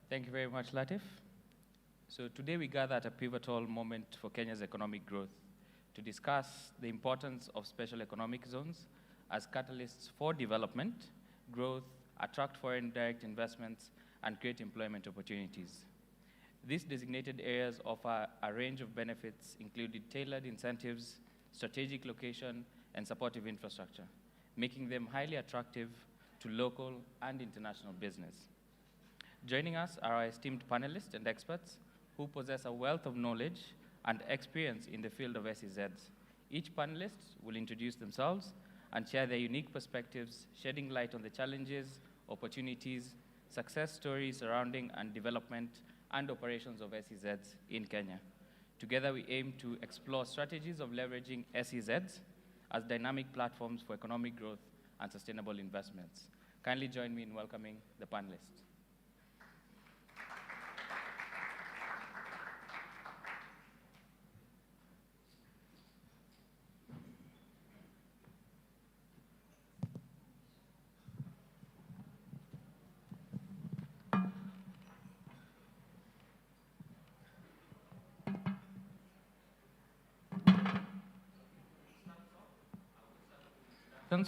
Thank you very much, Latif. So today we gather at a pivotal moment for Kenya's economic growth to discuss the importance of special economic zones as catalysts for development, growth, attract foreign direct investments, and create employment opportunities. These designated areas offer a range of benefits, including tailored incentives, strategic location, and supportive infrastructure, making them highly attractive to local and international business. Joining us are our esteemed panelists and experts who possess a wealth of knowledge and experience in the field of SEZs. Each panelist will introduce themselves and share their unique perspectives, shedding light on the challenges, opportunities, success stories surrounding and development and operations of SEZs in Kenya. Together, we aim to explore strategies of leveraging SEZs as dynamic platforms for economic growth and sustainable investments. Kindly join me in welcoming the panelists.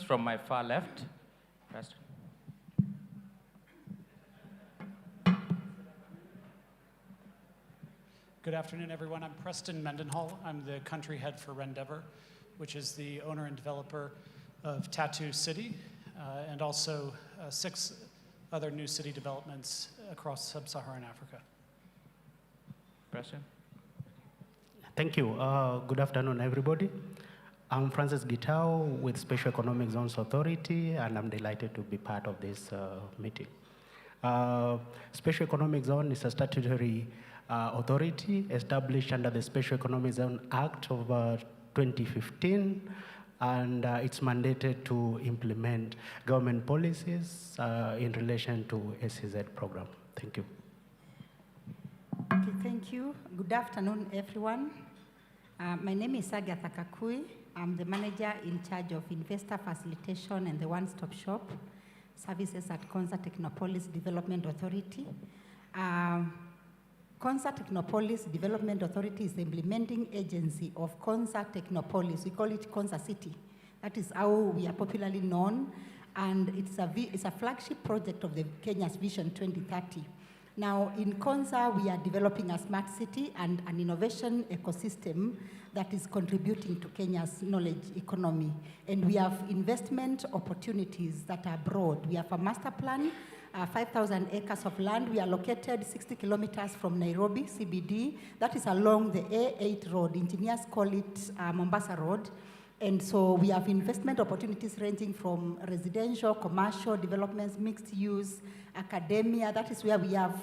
From my far left, Preston. Good afternoon, everyone. I'm Preston Mendenhall. I'm the country head for Rendeavor, which is the owner and developer of Tattoo City, and also 6 other new city developments across sub-Saharan Africa. Preston. Thank you. Good afternoon, everybody. I'm Francis Gitao with Special Economic Zones Authority, and I'm delighted to be part of this meeting. Special Economic Zone is a statutory authority established under the Special Economic Zone Act of 2015, and it's mandated to implement government policies in relation to SEZ program. Thank you. Okay, thank you. Good afternoon, everyone. My name is Agatha Kakui. I'm the manager in charge of investor facilitation and the one-stop shop services at Konza Technopolis Development Authority. Konza Technopolis Development Authority is the implementing agency of Konza Technopolis. We call it Konza City. That is how we are popularly known, and it's a flagship project of the Kenya's Vision 2030. Now, in Konza, we are developing a smart city and an innovation ecosystem that is contributing to Kenya's knowledge economy. And we have investment opportunities that are broad. We have a master plan, 5,000 acres of land. We are located 60 kilometers from Nairobi, CBD. That is along the A8 road. Engineers call it Mombasa Road. And so we have investment opportunities ranging from residential, commercial developments, mixed use, academia. That is where we have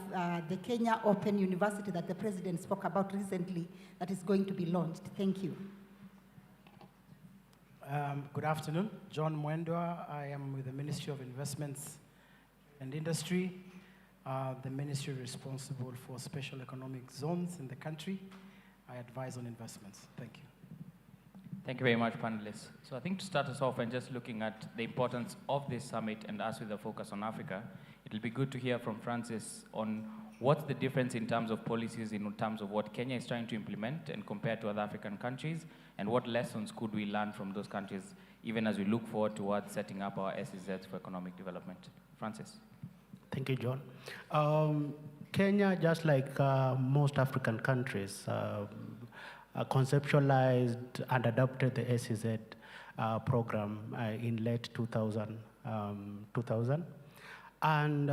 the Kenya Open University that the president spoke about recently that is going to be launched. Thank you. Good afternoon. John Mwendwa. I am with the Ministry of Investments and Industry, the ministry responsible for special economic zones in the country. I advise on investments. Thank you. Thank you very much, panelists. So I think to start us off and just looking at the importance of this summit and us with a focus on Africa, it'll be good to hear from Francis on what's the difference in terms of policies, in terms of what Kenya is trying to implement and compare to other African countries, and what lessons could we learn from those countries, even as we look forward towards setting up our SEZs for economic development. Francis. Thank you, John. Kenya, just like most African countries, conceptualized and adopted the SEZ program in late 2000. And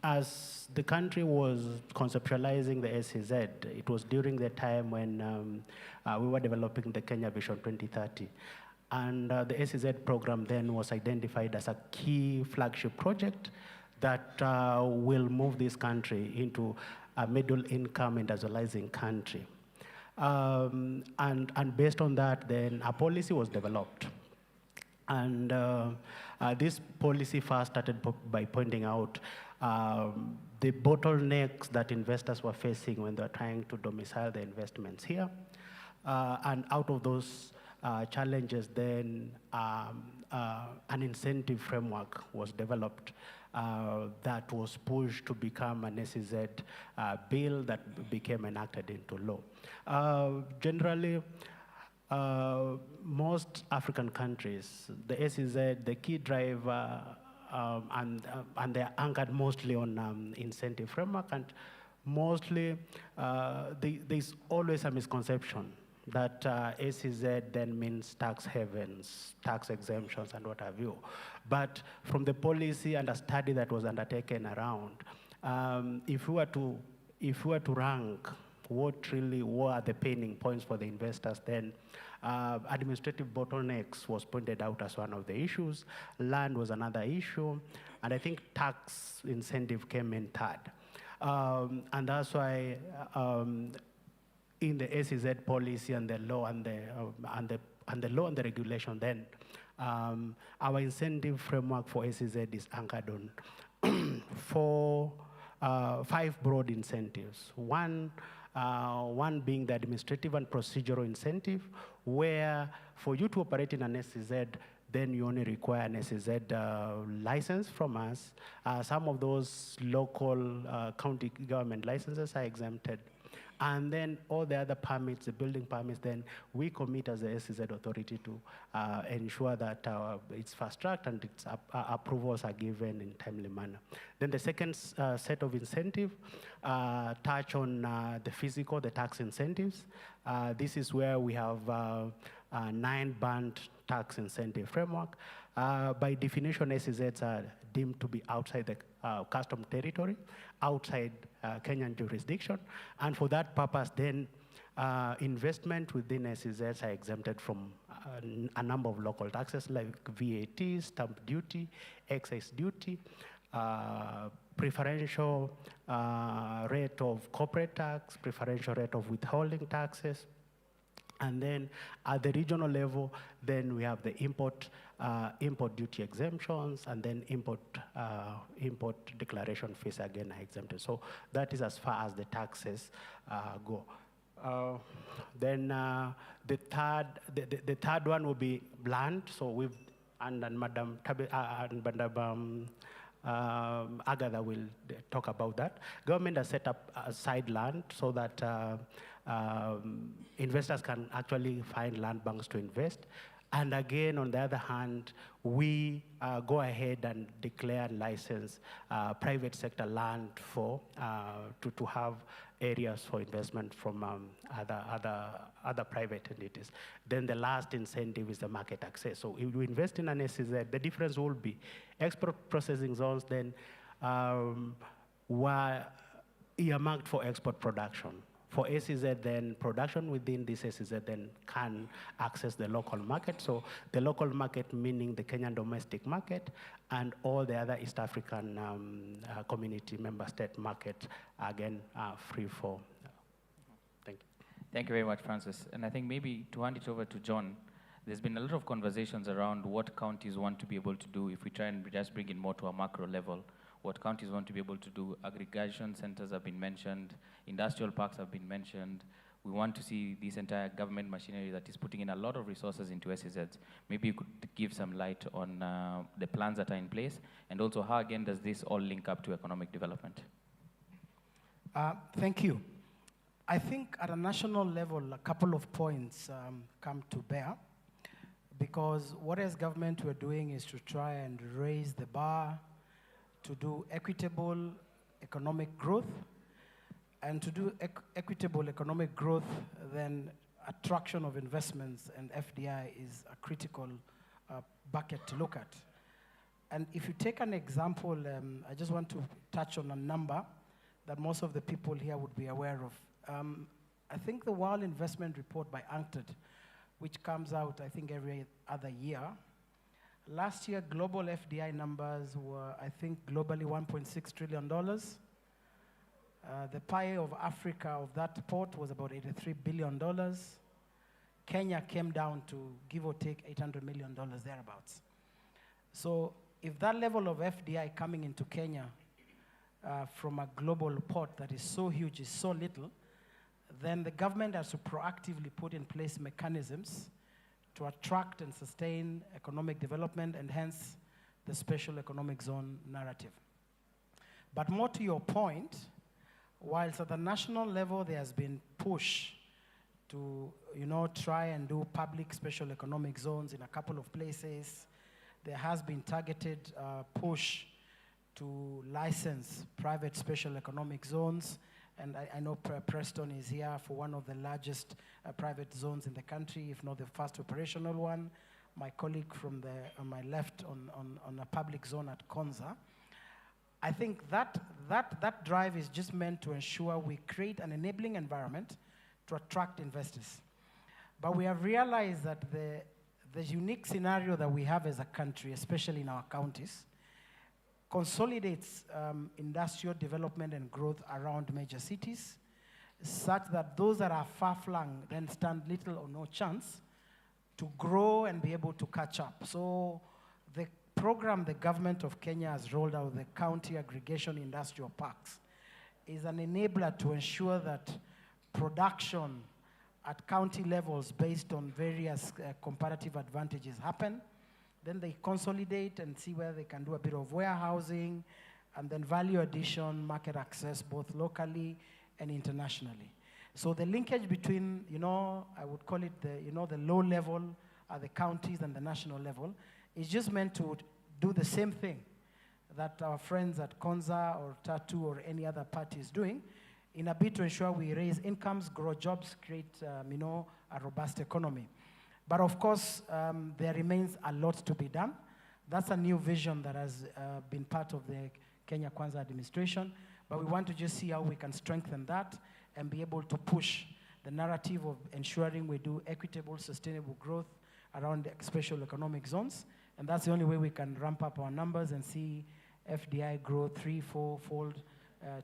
as the country was conceptualizing the SEZ, it was during the time when we were developing the Kenya Vision 2030. And the SEZ program then was identified as a key flagship project that will move this country into a middle-income industrializing country. And based on that, then a policy was developed. And this policy first started by pointing out the bottlenecks that investors were facing when they were trying to domicile their investments here. And out of those challenges, then an incentive framework was developed that was pushed to become an SEZ bill that became enacted into law. Generally, most African countries, the SEZ, the key driver, and they're anchored mostly on incentive framework, and mostly there's always a misconception that SEZ then means tax havens, tax exemptions, and what have you. But from the policy and a study that was undertaken around, if we were to rank what really were the paining points for the investors, then administrative bottlenecks was pointed out as one of the issues. Land was another issue, and I think tax incentive came in third. And that's why in the SEZ policy and the law and the law and the regulation, then our incentive framework for SEZ is anchored on 5 broad incentives. One being the administrative and procedural incentive, where for you to operate in an SEZ, then you only require an SEZ license from us. Some of those local county government licenses are exempted. And then all the other permits, the building permits, then we commit as the SEZ authority to ensure that it's fast-tracked and its approvals are given in timely manner. Then the second set of incentive touch on the tax incentives. This is where we have 9 band tax incentive framework. By definition, SEZs are deemed to be outside the custom territory, outside Kenyan jurisdiction. And for that purpose, then investment within SEZs are exempted from a number of local taxes like VAT, stamp duty, excise duty, preferential rate of corporate tax, preferential rate of withholding taxes. And then at the regional level, then we have the import duty exemptions, and then import declaration fees again are exempted. So that is as far as the taxes go. Then the third one will be land. So and Madam Agatha will talk about that. Government has set up aside land so that investors can actually find land banks to invest. And again, on the other hand, we go ahead and declare and license private sector land for to have areas for investment from other private entities. Then the last incentive is the market access. So if you invest in an SEZ, the difference will be export processing zones then were earmarked for export production. For SEZ, then production within this SEZ then can access the local market. So the local market meaning the Kenyan domestic market and all the other East African community member state markets, again, free for. Thank you. Thank you very much, Francis. And I think maybe to hand it over to John, there's been a lot of conversations around what counties want to be able to do if we try and just bring it more to a macro level. What counties want to be able to do. Aggregation centers have been mentioned, industrial parks have been mentioned. We want to see this entire government machinery that is putting in a lot of resources into SEZs. Maybe you could give some light on the plans that are in place, and also how, again, does this all link up to economic development? Thank you. I think at a national level, a couple of points come to bear, because what as government we're doing is to try and raise the bar to do equitable economic growth. And to do equitable economic growth, then attraction of investments and FDI is a critical bucket to look at. And if you take an example, I just want to touch on a number that most of the people here would be aware of. I think the World Investment Report by UNCTAD, which comes out, I think, every other year. Last year, global FDI numbers were, I think, globally $1.6 trillion. The pie of Africa of that pot was about $83 billion. Kenya came down to, give or take, $800 million thereabouts. So if that level of FDI coming into Kenya from a global pot that is so huge, is so little, then the government has to proactively put in place mechanisms to attract and sustain economic development, and hence the special economic zone narrative. But more to your point, whilst at the national level there has been push to try and do public special economic zones in a couple of places, there has been targeted push to license private special economic zones. And I know Preston is here for one of the largest private zones in the country, if not the first operational one. My colleague on my left on a public zone at Konza. I think that drive is just meant to ensure we create an enabling environment to attract investors. But we have realized that the unique scenario that we have as a country, especially in our counties, consolidates industrial development and growth around major cities, such that those that are far-flung then stand little or no chance to grow and be able to catch up. So the program the government of Kenya has rolled out, the County Aggregation Industrial Parks, is an enabler to ensure that production at county levels based on various comparative advantages happen. Then they consolidate and see where they can do a bit of warehousing, and then value addition, market access, both locally and internationally. So the linkage between, I would call it the low level at the counties and the national level is just meant to do the same thing that our friends at Konza or Tatu or any other party is doing, in a bid to ensure we raise incomes, grow jobs, create, a robust economy. But of course, there remains a lot to be done. That's a new vision that has been part of the Kenya Kwanza administration, but we want to just see how we can strengthen that and be able to push the narrative of ensuring we do equitable, sustainable growth around special economic zones. And that's the only way we can ramp up our numbers and see FDI grow 3-4-fold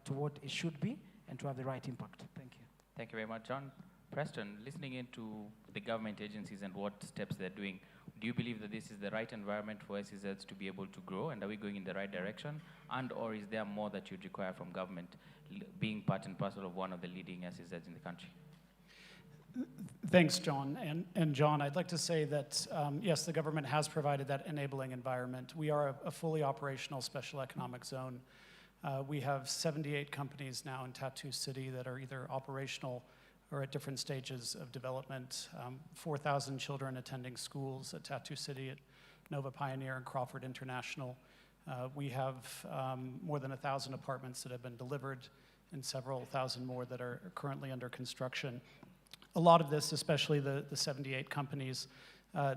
to what it should be and to have the right impact. Thank you. Thank you very much, John. Preston, listening into the government agencies and what steps they're doing, do you believe that this is the right environment for SEZs to be able to grow, and are we going in the right direction? And or is there more that you'd require from government being part and parcel of one of the leading SEZs in the country? Thanks, John. And John, I'd like to say that, yes, the government has provided that enabling environment. We are a fully operational special economic zone. We have 78 companies now in Tatu City that are either operational or at different stages of development. 4,000 children attending schools at Tatu City, at Nova Pioneer and Crawford International. We have more than 1,000 apartments that have been delivered and several thousand more that are currently under construction. A lot of this, especially the 78 companies,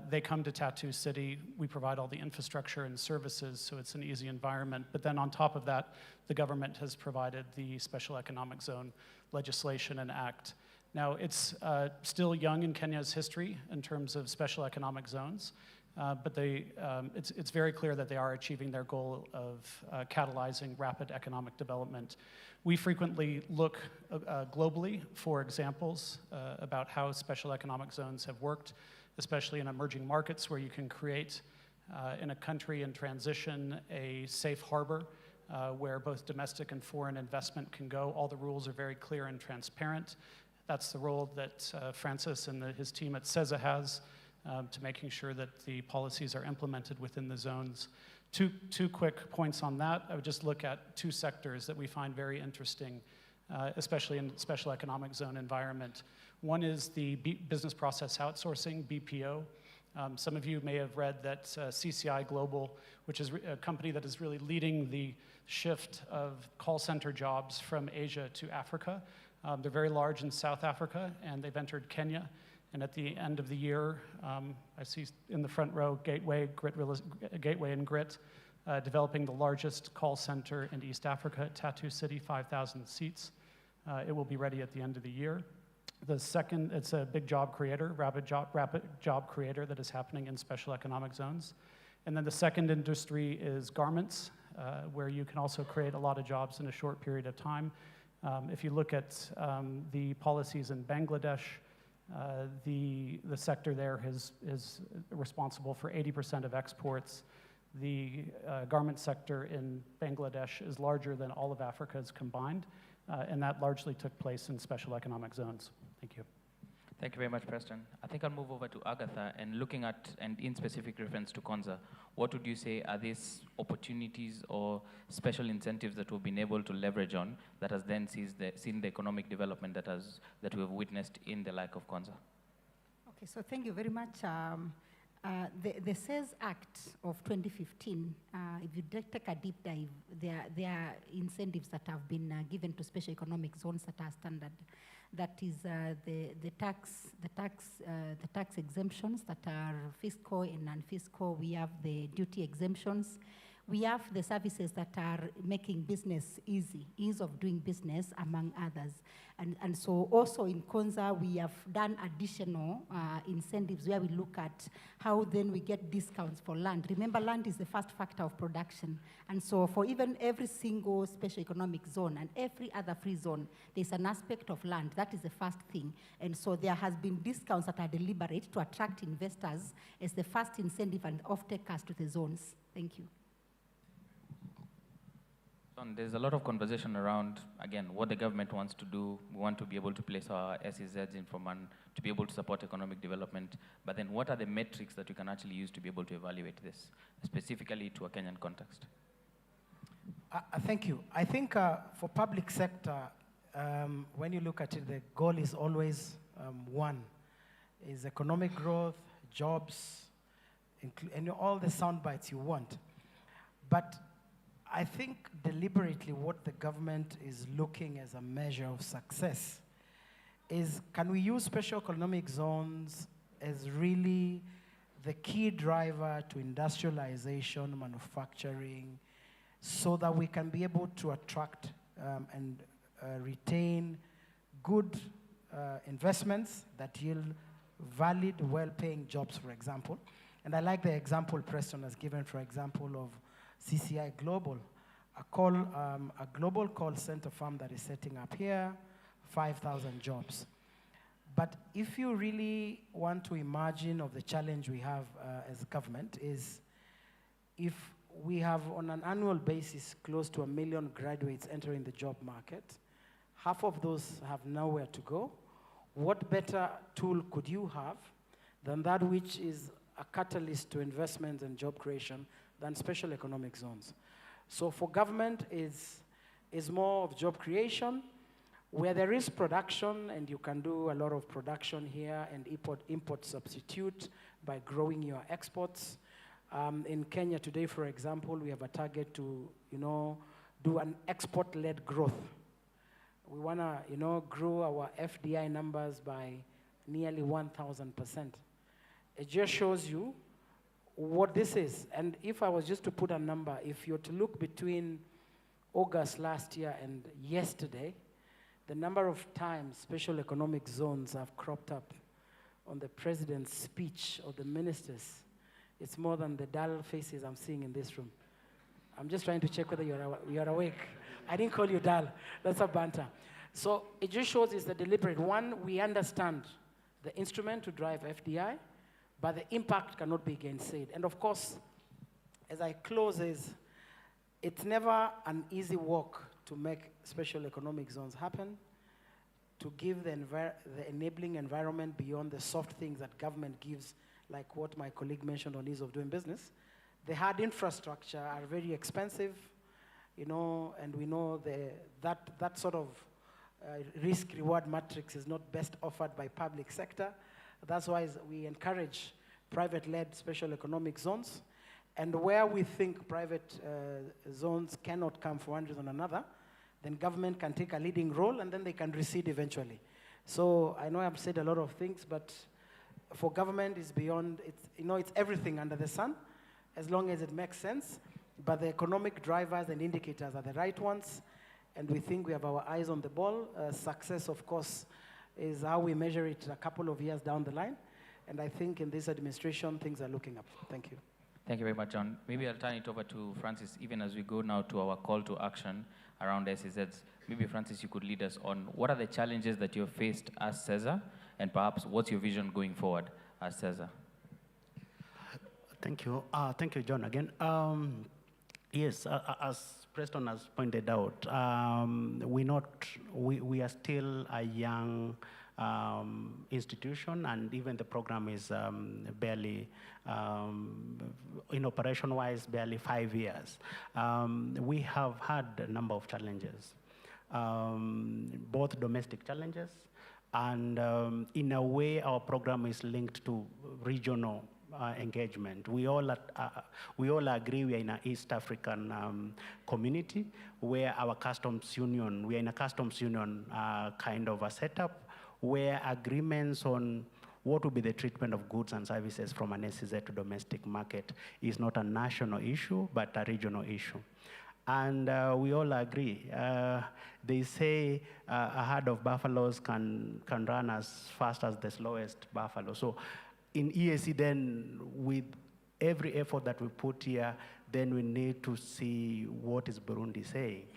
they come to Tatu City. We provide all the infrastructure and services, so it's an easy environment. But then on top of that, the government has provided the Special Economic Zone legislation and act. Now, it's still young in Kenya's history in terms of special economic zones, but it's very clear that they are achieving their goal of catalyzing rapid economic development. We frequently look globally for examples about how special economic zones have worked, especially in emerging markets where you can create, in a country in transition, a safe harbor where both domestic and foreign investment can go. All the rules are very clear and transparent. That's the role that Francis and his team at CESA has to making sure that the policies are implemented within the zones. Two quick points on that. I would just look at two sectors that we find very interesting, especially in special economic zone environment. One is the business process outsourcing, BPO. Some of you may have read that CCI Global, which is a company that is really leading the shift of call center jobs from Asia to Africa. They're very large in South Africa, and they've entered Kenya. And at the end of the year, I see in the front row, Gateway and Grit, developing the largest call center in East Africa at Tatu City, 5,000 seats. It will be ready at the end of the year. The second, it's a big job creator, rapid job creator that is happening in special economic zones. And then the second industry is garments, where you can also create a lot of jobs in a short period of time. If you look at the policies in Bangladesh, the sector there is responsible for 80% of exports. The garment sector in Bangladesh is larger than all of Africa's combined, and that largely took place in special economic zones. Thank you. Thank you very much, Preston. I think I'll move over to Agatha, and looking at, and in specific reference to Konza, what would you say are these opportunities or special incentives that we've been able to leverage on that has then seen the economic development that we have witnessed in the like of Konza? Okay, so thank you very much. The SES Act of 2015, if you take a deep dive, there are incentives that have been given to special economic zones that are standard. That is the tax exemptions that are fiscal and non-fiscal. We have the duty exemptions. We have the services that are making business easy, ease of doing business, among others. And so also in Konza, we have done additional incentives where we look at how then we get discounts for land. Remember, land is the first factor of production. And so for even every single special economic zone and every other free zone, there's an aspect of land. That is the first thing. And so there has been discounts that are deliberate to attract investors as the first incentive and off-takers to the zones. Thank you. There's a lot of conversation around, again, what the government wants to do. We want to be able to place our SEZs in for man, to be able to support economic development. But then what are the metrics that you can actually use to be able to evaluate this, specifically to a Kenyan context? Thank you. I think for public sector, when you look at it, the goal is always one, is economic growth, jobs, and all the sound bites you want. But I think deliberately what the government is looking as a measure of success is, can we use special economic zones as really the key driver to industrialization, manufacturing, so that we can be able to attract and retain good investments that yield valid, well-paying jobs, for example. And I like the example Preston has given, for example, of CCI Global, a global call center firm that is setting up here, 5,000 jobs. But if you really want to imagine of the challenge we have as government is, if we have on an annual basis close to 1 million graduates entering the job market, half of those have nowhere to go. What better tool could you have than that which is a catalyst to investment and job creation than special economic zones? So for government is more of job creation, where there is production, and you can do a lot of production here and import substitute by growing your exports. In Kenya today, for example, we have a target to, do an export-led growth. We want to, grow our FDI numbers by nearly 1,000%. It just shows you what this is. And if I was just to put a number, if you're to look between August last year and yesterday, the number of times special economic zones have cropped up on the president's speech or the ministers, it's more than the dull faces I'm seeing in this room. I'm just trying to check whether you're awake. I didn't call you dull. That's a banter. So it just shows it's the deliberate. One, we understand the instrument to drive FDI, but the impact cannot be gainsaid. And of course, as I close, it's never an easy walk to make special economic zones happen, to give the enabling environment beyond the soft things that government gives, like what my colleague mentioned on ease of doing business. The hard infrastructure are very expensive, and we know that sort of risk-reward matrix is not best offered by public sector. That's why we encourage private-led special economic zones. And where we think private zones cannot come for one reason or another, then government can take a leading role, and then they can recede eventually. So I know I've said a lot of things, but for government, it's beyond, it's everything under the sun, as long as it makes sense. But the economic drivers and indicators are the right ones, and we think we have our eyes on the ball. Success, of course, is how we measure it a couple of years down the line. And I think in this administration, things are looking up. Thank you. Thank you very much, John. Maybe I'll turn it over to Francis, even as we go now to our call to action around SEZs. Maybe, Francis, you could lead us on what are the challenges that you've faced as CESA, and perhaps what's your vision going forward as CESA? Thank you. Thank you, John, again. Yes, as Preston has pointed out, we are still a young institution, and even the program is barely, in operation-wise, barely 5 years. We have had a number of challenges, both domestic challenges, and in a way, our program is linked to regional engagement. We all agree we are in an East African community where our customs union, we are in a customs union kind of a setup where agreements on what will be the treatment of goods and services from an SEZ to domestic market is not a national issue, but a regional issue. And we all agree. They say a herd of buffaloes can run as fast as the slowest buffalo. So in EAC, then, with every effort that we put here, then we need to see what is Burundi saying.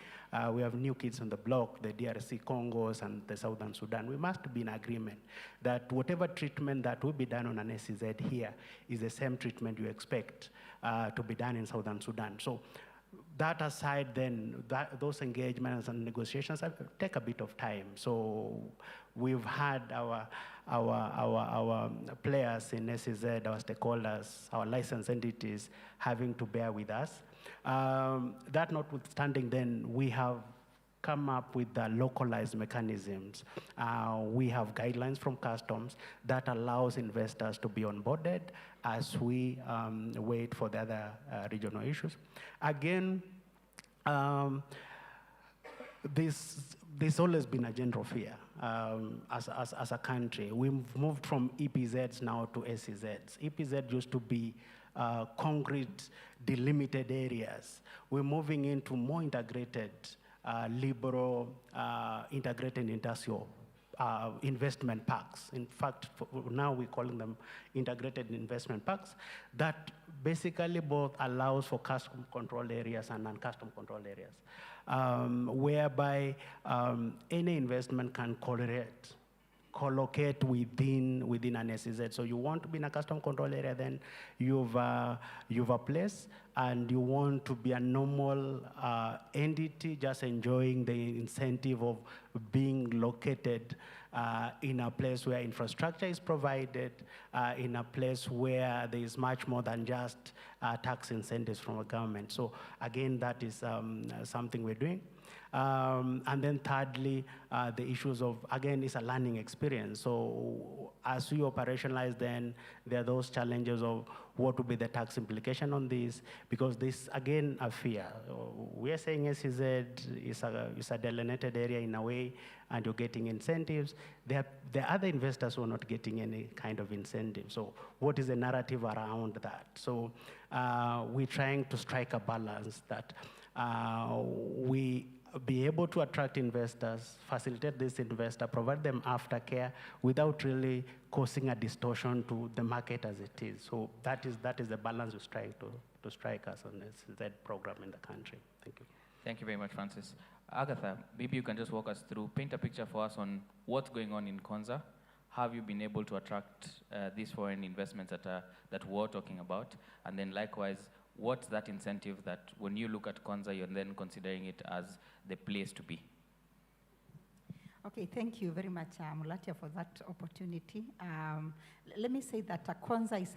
We have new kids on the block, the DRC Congos and the Southern Sudan. We must be in agreement that whatever treatment that will be done on an SEZ here is the same treatment you expect to be done in Southern Sudan. So that aside, then, those engagements and negotiations take a bit of time. So we've had our players in SEZ, our stakeholders, our licensed entities having to bear with us. That notwithstanding, then, we have come up with the localized mechanisms. We have guidelines from customs that allows investors to be onboarded as we wait for the other regional issues. Again, there's always been a general fear as a country. We've moved from EPZs now to SEZs. EPZ used to be concrete, delimited areas. We're moving into more integrated, liberal, integrated industrial investment parks. In fact, now we're calling them integrated investment parks that basically both allows for custom control areas and non-custom control areas, whereby any investment can collocate within an SEZ. So you want to be in a custom control area, then you've a place, and you want to be a normal entity just enjoying the incentive of being located in a place where infrastructure is provided, in a place where there is much more than just tax incentives from the government. So again, that is something we're doing. And then thirdly, the issues of, again, it's a learning experience. So as we operationalize, then there are those challenges of what would be the tax implication on this, because this, again, a fear. We are saying SEZ is a delineated area in a way, and you're getting incentives. There are other investors who are not getting any kind of incentive. So what is the narrative around that? So we're trying to strike a balance that we be able to attract investors, facilitate this investor, provide them aftercare without really causing a distortion to the market as it is. So that is the balance we're trying to strike us on this Z program in the country. Thank you. Thank you very much, Francis. Agatha, maybe you can just walk us through, paint a picture for us on what's going on in Konza. How have you been able to attract these foreign investments that we're talking about? And then likewise, what's that incentive that when you look at Konza, you're then considering it as the place to be? Okay, thank you very much, Mulatia, for that opportunity. Let me say that Konza is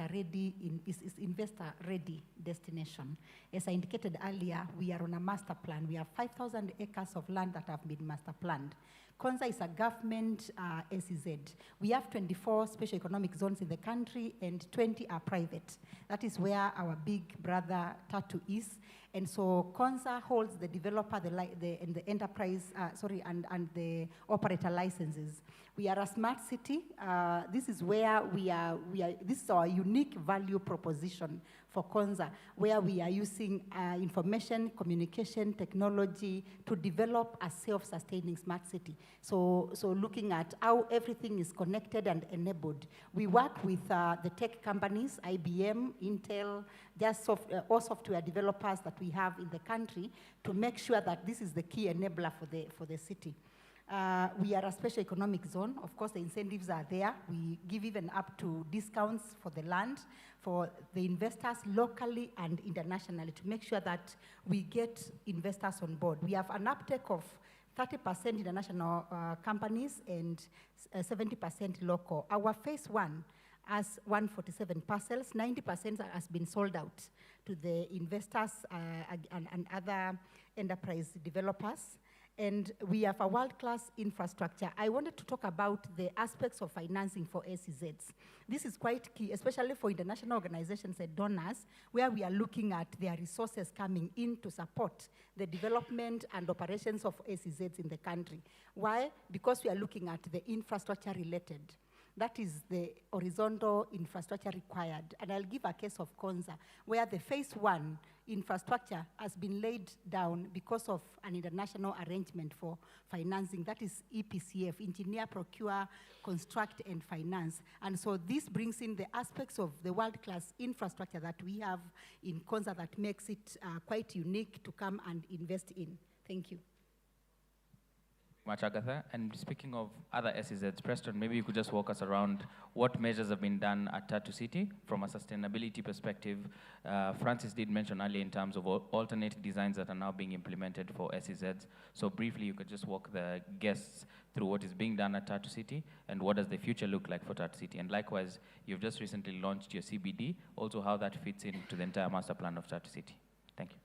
investor-ready destination. As I indicated earlier, we are on a master plan. We have 5,000 acres of land that have been master planned. Konza is a government SEZ. We have 24 special economic zones in the country, and 20 are private. That is where our big brother Tatu is. And so Konza holds the developer, and the enterprise, and the operator licenses. We are a smart city. This is where this is our unique value proposition for Konza, where we are using information, communication, technology to develop a self-sustaining smart city. So looking at how everything is connected and enabled. We work with the tech companies, IBM, Intel, all software developers that we have in the country to make sure that this is the key enabler for the city. We are a special economic zone. Of course, the incentives are there. We give even up to discounts for the land, for the investors locally and internationally to make sure that we get investors on board. We have an uptake of 30% international companies and 70% local. Our phase one has 147 parcels, 90% has been sold out to the investors and other enterprise developers. And we have a world-class infrastructure. I wanted to talk about the aspects of financing for SEZs. This is quite key, especially for international organizations and donors, where we are looking at their resources coming in to support the development and operations of SEZs in the country. Why? Because we are looking at the infrastructure related. That is the horizontal infrastructure required. And I'll give a case of Konza, where the phase one infrastructure has been laid down because of an international arrangement for financing. That is EPCF, Engineer, Procure, Construct, and Finance. And so this brings in the aspects of the world-class infrastructure that we have in Konza that makes it quite unique to come and invest in. Thank you. Much, Agatha. And speaking of other SEZs, Preston, maybe you could just walk us around what measures have been done at Tattoo City from a sustainability perspective. Francis did mention earlier in terms of alternate designs that are now being implemented for SEZs. So briefly, you could just walk the guests through what is being done at Tattoo City and what does the future look like for Tattoo City. And likewise, you've just recently launched your CBD, also how that fits into the entire master plan of Tattoo City. Thank you.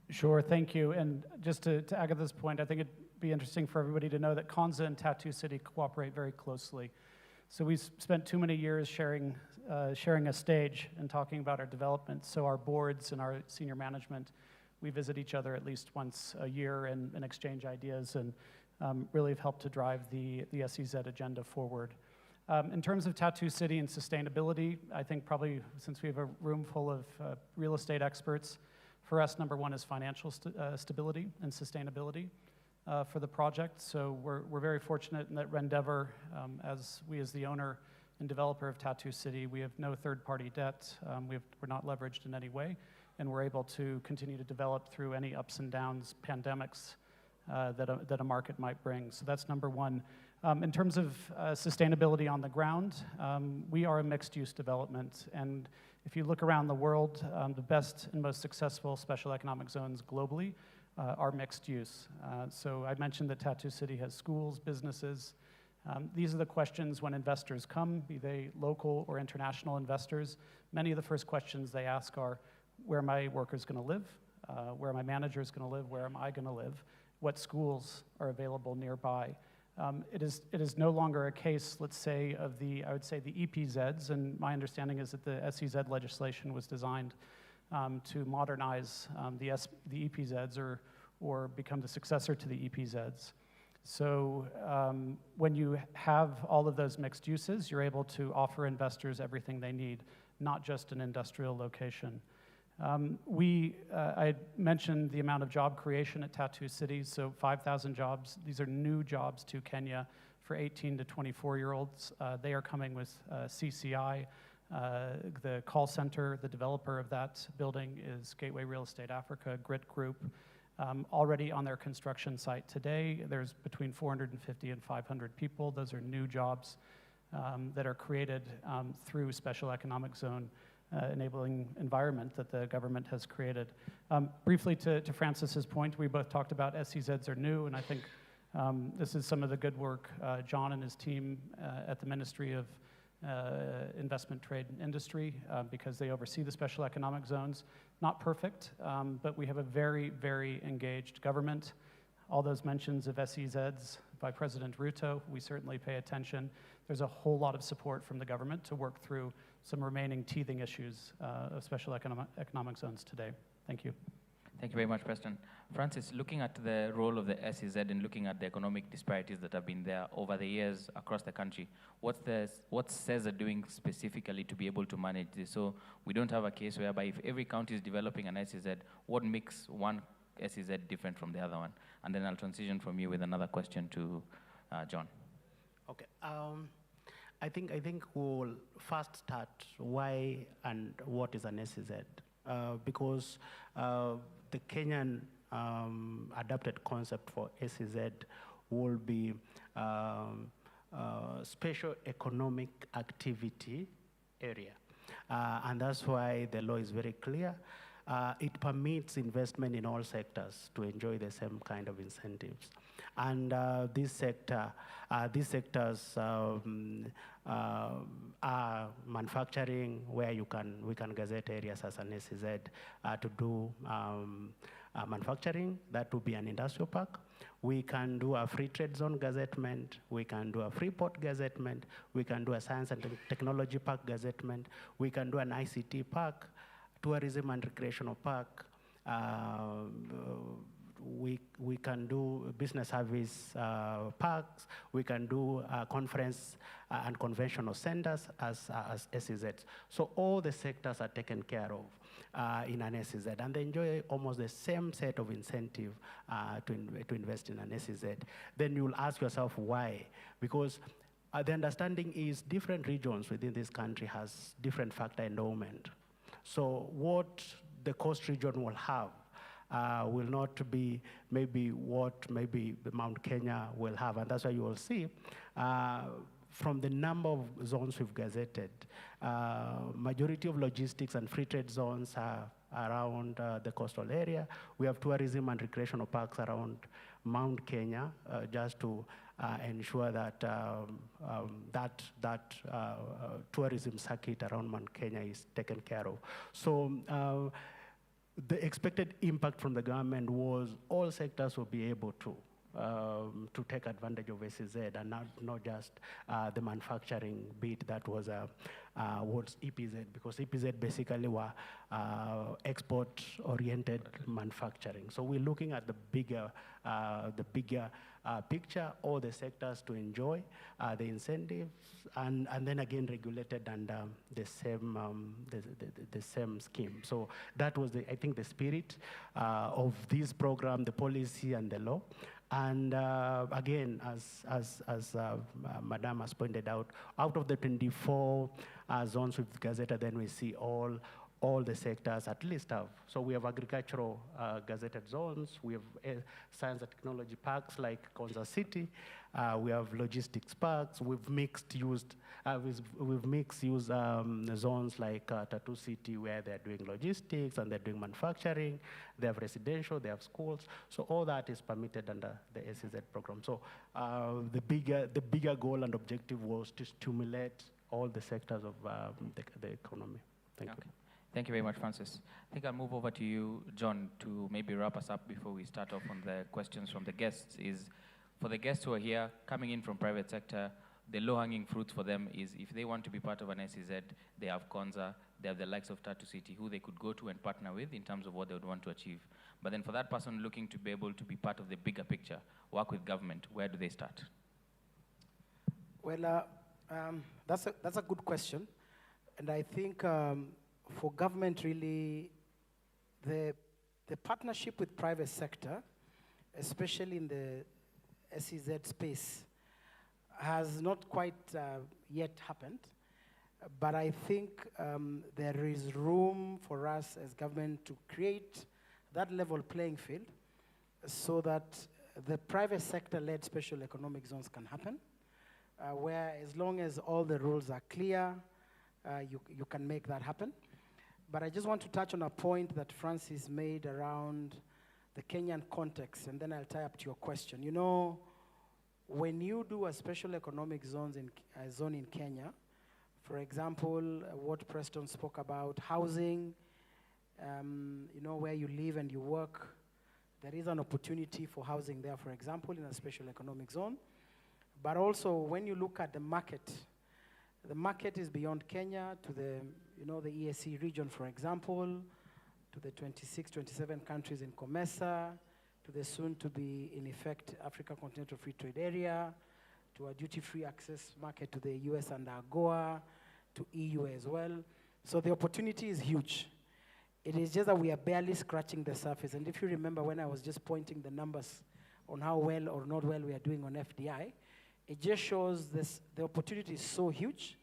Sure, thank you. And just to Agatha's point, I think it'd be interesting for everybody to know that Konza and Tattoo City cooperate very closely. So we've spent too many years sharing a stage and talking about our development. So our boards and our senior management, we visit each other at least once a year and exchange ideas and really have helped to drive the SEZ agenda forward. In terms of Tattoo City and sustainability, I think probably since we have a room full of real estate experts, for us, number one is financial stability and sustainability for the project. So we're very fortunate in that Rendeavor, as the owner and developer of Tattoo City, we have no third-party debt. We're not leveraged in any way, and we're able to continue to develop through any ups and downs, pandemics that a market might bring. So that's number one. In terms of sustainability on the ground, we are a mixed-use development, and if you look around the world, the best and most successful special economic zones globally are mixed use. So I mentioned that Tattoo City has schools, businesses. These are the questions when investors come, be they local or international investors. Many of the first questions they ask are, where are my workers going to live? Where are my managers going to live? Where am I going to live? What schools are available nearby? It is no longer a case, let's say, of I would say the EPZs, and my understanding is that the SEZ legislation was designed to modernize the EPZs or become the successor to the EPZs. So when you have all of those mixed uses, you're able to offer investors everything they need, not just an industrial location. I mentioned the amount of job creation at Tattoo City, so 5,000 jobs. These are new jobs to Kenya for 18 to 24-year-olds. They are coming with CCI. The call center, the developer of that building is Gateway Real Estate Africa, Grit Group. Already on their construction site today, there's between 450 and 500 people. Those are new jobs that are created through special economic zone enabling environment that the government has created. Briefly to Francis's point, we both talked about SEZs are new, and I think this is some of the good work John and his team at the Ministry of Investment, Trade, and Industry, because they oversee the special economic zones. Not perfect, but we have a very, very engaged government. All those mentions of SEZs by President Ruto, we certainly pay attention. There's a whole lot of support from the government to work through some remaining teething issues of special economic zones today. Thank you. Thank you very much, Preston. Francis, looking at the role of the SEZ and looking at the economic disparities that have been there over the years across the country, what's SEZ doing specifically to be able to manage this? So we don't have a case whereby if every county is developing an SEZ, what makes one SEZ different from the other one? And then I'll transition from you with another question to John. Okay. I think we'll first start why and what is an SEZ, because the Kenyan adopted concept for SEZ will be special economic activity area, and that's why the law is very clear. it permits investment in all sectors to enjoy the same kind of incentives. And these sectors are manufacturing, where we can gazette areas as an SEZ to do manufacturing. That would be an industrial park. We can do a free trade zone gazettement. We can do a free port gazettement. We can do a science and technology park gazettement. We can do an ICT park, tourism and recreational park. We can do business service parks. We can do conference and conventional centers as SEZs. So all the sectors are taken care of in an SEZ, and they enjoy almost the same set of incentive to invest in an SEZ. Then you'll ask yourself why, because the understanding is different regions within this country has different factor endowment. So what the coast region will have will not be maybe what maybe Mount Kenya will have. And that's why you will see from the number of zones we've gazetted, majority of logistics and free trade zones are around the coastal area. We have tourism and recreational parks around Mount Kenya, just to ensure that tourism circuit around Mount Kenya is taken care of. So the expected impact from the government was all sectors will be able to take advantage of SEZ, and not just the manufacturing bit that was EPZ, because EPZ basically were export-oriented manufacturing. So we're looking at the bigger picture, all the sectors to enjoy the incentives, and then again regulated under the same scheme. So that was I think the spirit of this program, the policy and the law. And again, as Madam has pointed out of the 24 zones with Gazeta, then we see all the sectors at least have. So we have agricultural gazetted zones. We have science and technology parks like Konza City. We have logistics parks. We've mixed use zones like Tattoo City, where they're doing logistics and they're doing manufacturing. They have residential, they have schools. So all that is permitted under the SEZ program. So the bigger goal and objective was to stimulate all the sectors of the economy. Thank you. Thank you very much, Francis. I think I'll move over to you, John, to maybe wrap us up before we start off on the questions from the guests. Is for the guests who are here, coming in from private sector, the low-hanging fruits for them is if they want to be part of an SEZ, they have Konza, they have the likes of Tattoo City, who they could go to and partner with in terms of what they would want to achieve. But then for that person looking to be able to be part of the bigger picture, work with government, where do they start? Well, that's a good question. And I think for government, really, the partnership with private sector, especially in the SEZ space, has not quite yet happened. But I think there is room for us as government to create that level playing field so that the private sector-led special economic zones can happen, where as long as all the rules are clear, you can make that happen. But I just want to touch on a point that Francis made around the Kenyan context, and then I'll tie up to your question. You know, when you do a special economic zone in Kenya, for example, what Preston spoke about, housing, you know, where you live and you work, there is an opportunity for housing there, for example, in a special economic zone. But also, when you look at the market is beyond Kenya to the, you know, the EAC region, for example, to the 26, 27 countries in COMESA, to the soon-to-be, in effect, Africa Continental Free Trade Area, to a duty-free access market to the US and AGOA, to EU as well. So the opportunity is huge. It is just that we are barely scratching the surface. And if you remember when I was just pointing the numbers on how well or not well we are doing on FDI, it just shows the opportunity is so huge.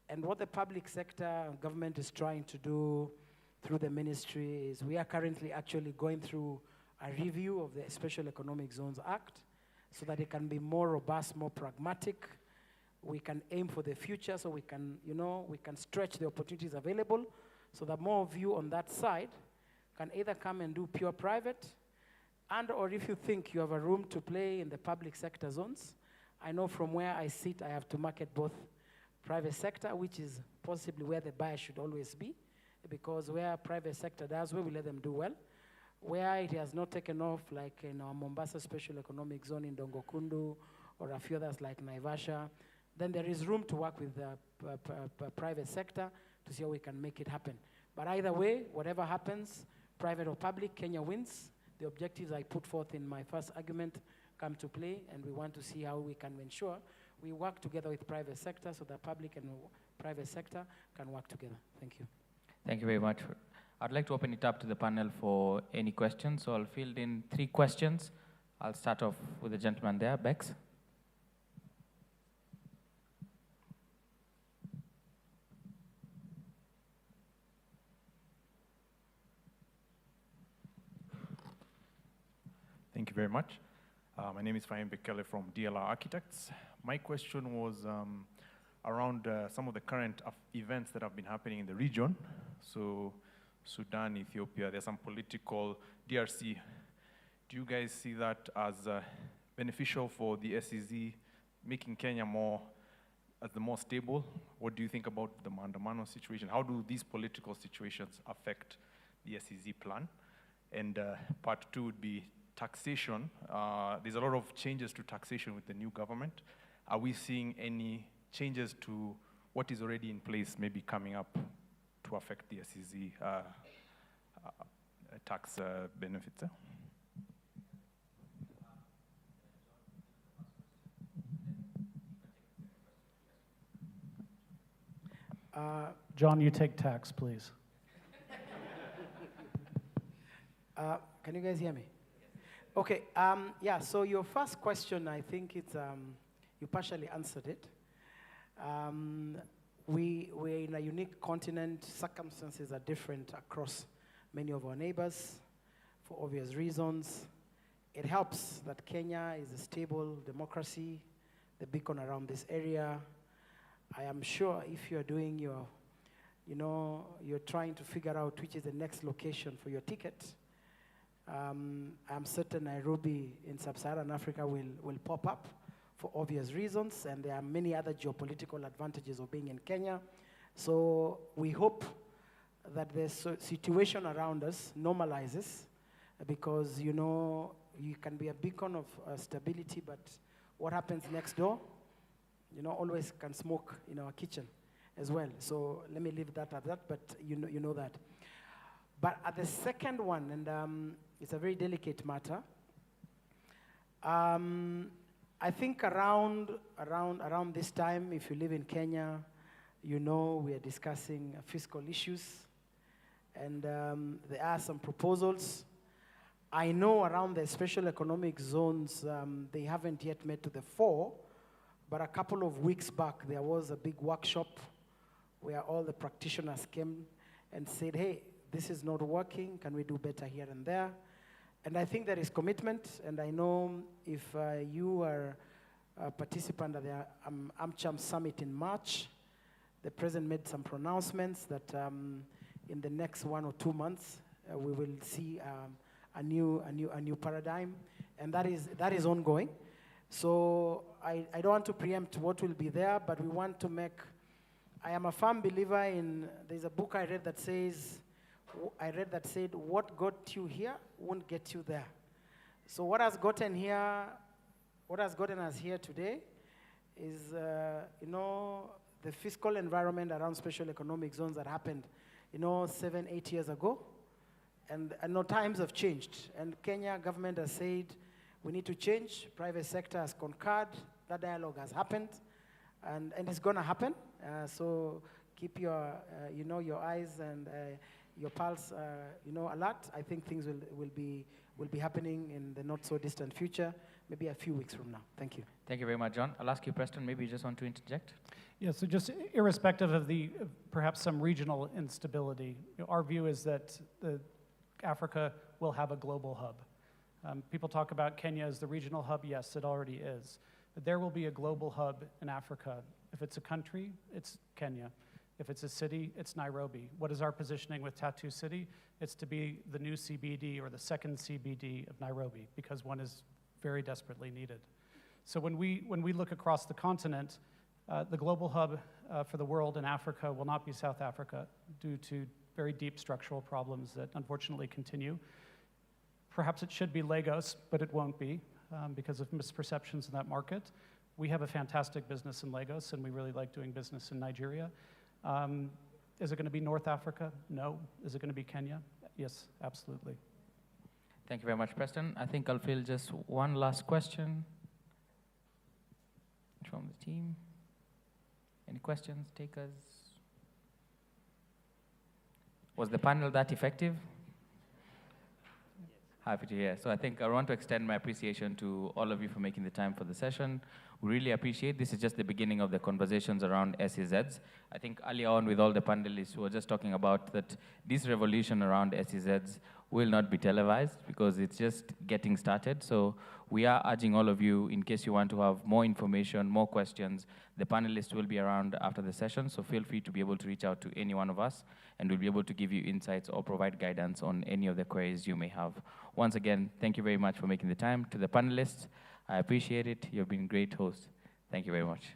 And what the public sector and government is trying to do through the ministry is we are currently actually going through a review of the Special Economic Zones Act so that it can be more robust, more pragmatic. We can aim for the future so we can, you know, we can stretch the opportunities available so that more of you on that side can either come and do pure private, and or if you think you have a room to play in the public sector zones. I know from where I sit, I have to market both private sector, which is possibly where the buyer should always be, because where private sector does well, we let them do well. Where it has not taken off, like in our Mombasa Special Economic Zone in Dongokundu, or a few others like Naivasha, then there is room to work with the private sector to see how we can make it happen. But either way, whatever happens, private or public, Kenya wins. The objectives I put forth in my first argument come to play, and we want to see how we can ensure we work together with private sector so that public and private sector can work together. Thank you. Thank you very much. I'd like to open it up to the panel for any questions. So I'll field in 3 questions. I'll start off with the gentleman there, Bex. Thank you very much. My name is Fahim Bekele from DLR Architects. My question was around some of the current events that have been happening in the region. So Sudan, Ethiopia, there's some political, DRC. Do you guys see that as beneficial for the SEZ, making Kenya as the more stable? What do you think about the Maandamano situation? How do these political situations affect the SEZ plan? And part 2 would be taxation. There's a lot of changes to taxation with the new government. Are we seeing any changes to what is already in place, maybe coming up to affect the SEZ tax benefits? John, you take tax, please. Can you guys hear me? Okay, yeah, so your first question, I think it's, you partially answered it. We're in a unique continent. Circumstances are different across many of our neighbors for obvious reasons. It helps that Kenya is a stable democracy, the beacon around this area. I am sure if you're doing your, you're trying to figure out which is the next location for your ticket, I'm certain Nairobi in sub-Saharan Africa will pop up for obvious reasons, and there are many other geopolitical advantages of being in Kenya. So we hope that the situation around us normalizes, because, you can be a beacon of stability, but what happens next door, always can smoke in our kitchen as well. So let me leave that at that, but you know that. But at the second one, and it's a very delicate matter, I think around this time, if you live in Kenya, we are discussing fiscal issues, and there are some proposals. I know around the special economic zones, they haven't yet met to the fore, but a couple of weeks back, there was a big workshop where all the practitioners came and said, hey, this is not working, can we do better here and there? And I think there is commitment, and I know if you are a participant at the AmCham Summit in March, the President made some pronouncements that in the next 1 or 2 months, we will see a new paradigm, and that is ongoing. So I don't want to preempt what will be there, but we want to make, I am a firm believer in, there's a book I read that said, what got you here won't get you there. So what has gotten us here today is, the fiscal environment around special economic zones that happened, 7, 8 years ago. And no, times have changed. And Kenya government has said, we need to change. Private sector has concurred. That dialogue has happened. And it's going to happen. So keep your, your eyes and your pulse, alert. I think things will be happening in the not so distant future, maybe a few weeks from now. Thank you. Thank you very much, John. I'll ask you, Preston, maybe you just want to interject? Yeah, so just irrespective of the perhaps some regional instability, our view is that Africa will have a global hub. People talk about Kenya as the regional hub. Yes, it already is. But there will be a global hub in Africa. If it's a country, it's Kenya. If it's a city, it's Nairobi. What is our positioning with Tattoo City? It's to be the new CBD or the second CBD of Nairobi, because one is very desperately needed. So when we look across the continent, the global hub for the world in Africa will not be South Africa due to very deep structural problems that unfortunately continue. Perhaps it should be Lagos, but it won't be because of misperceptions in that market. We have a fantastic business in Lagos, and we really like doing business in Nigeria. Is it going to be North Africa? No. Is it going to be Kenya? Yes, absolutely. Thank you very much, Preston. I think I'll field just one last question from the team. Any questions, takers? Was the panel that effective? Happy to hear. So I think I want to extend my appreciation to all of you for making the time for the session. We really appreciate this. Is just the beginning of the conversations around SEZs. I think earlier on with all the panelists who were just talking about that this revolution around SEZs will not be televised because it's just getting started. So we are urging all of you, in case you want to have more information, more questions, the panelists will be around after the session, so feel free to be able to reach out to any one of us, and we'll be able to give you insights or provide guidance on any of the queries you may have. Once again, thank you very much for making the time. To the panelists, I appreciate it. You've been great hosts. Thank you very much.